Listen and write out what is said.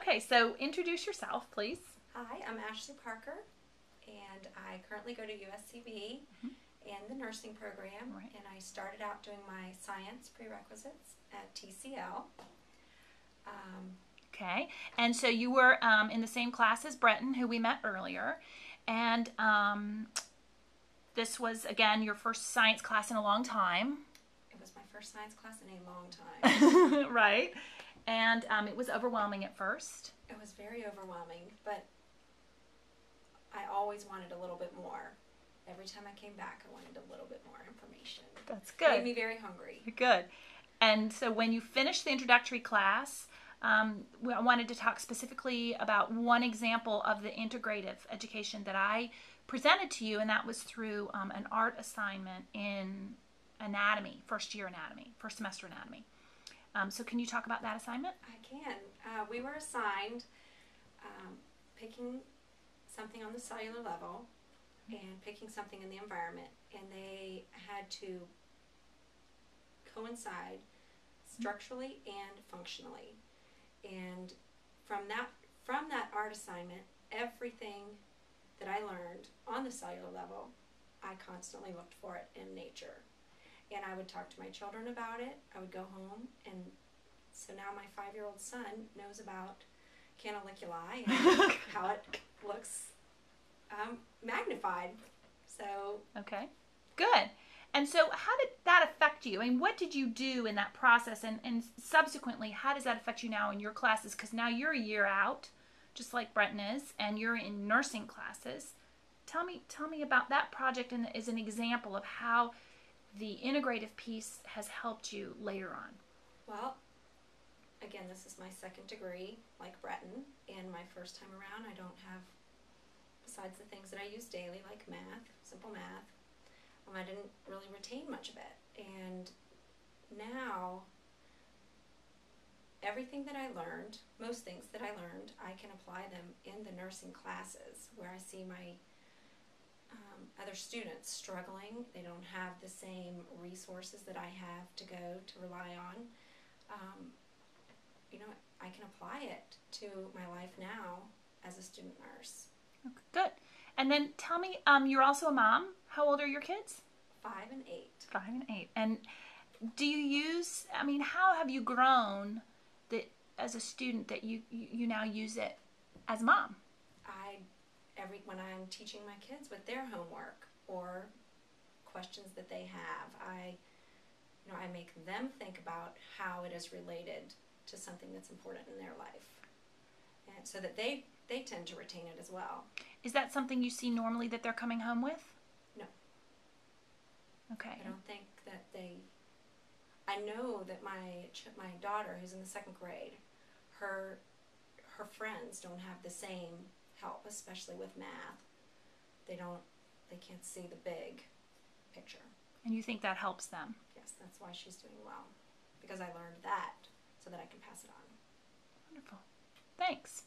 Okay, so introduce yourself, please. Hi, I'm Ashley Parker, and I currently go to USCB in the nursing program, Right. and I started out doing my science prerequisites at TCL. Okay, and so you were in the same class as Breton, who we met earlier, and this was, again, your first science class in a long time. It was my first science class in a long time. Right, and it was overwhelming at first. It was very overwhelming, but I always wanted a little bit more. Every time I came back, I wanted a little bit more information. That's good. It made me very hungry. Good. And so when you finished the introductory class, I wanted to talk specifically about one example of the integrative education that I presented to you, and that was through an art assignment in anatomy, first semester anatomy. So can you talk about that assignment? I can. We were assigned picking something on the cellular level and picking something in the environment, and they had to coincide structurally and functionally. And from that art assignment, everything that I learned on the cellular level, I constantly looked for it in nature. And I would talk to my children about it. I would go home, and so now my 5-year-old son knows about canaliculi and how it looks magnified. So okay, good. And so how did that affect you? I mean, what did you do in that process? And subsequently, how does that affect you now in your classes? Because now you're a year out, just like Breton is, and you're in nursing classes. Tell me about that project and as an example of how the integrative piece has helped you later on. Well, again, this is my second degree, like Breton, and my first time around, I don't have, besides the things that I use daily, like math, simple math, I didn't really retain much of it. And now, everything that I learned, most things that I learned, I can apply them in the nursing classes where I see my other students struggling. They don't have the same resources that I have to go to rely on. I can apply it to my life now as a student nurse. Okay, good. And then tell me, you're also a mom. How old are your kids? 5 and 8. 5 and 8. And do you use, how have you grown that as a student that you now use it as a mom? When I'm teaching my kids with their homework or questions that they have, I make them think about how it is related to something that's important in their life, and so that they tend to retain it as well. Is that something you see normally that they're coming home with? No. Okay. I don't think that I know that my daughter, who's in the 2nd grade, her friends don't have the same help, especially with math. They can't see the big picture. And you think that helps them? Yes, that's why she's doing well, because I learned that so that I can pass it on. Wonderful. Thanks.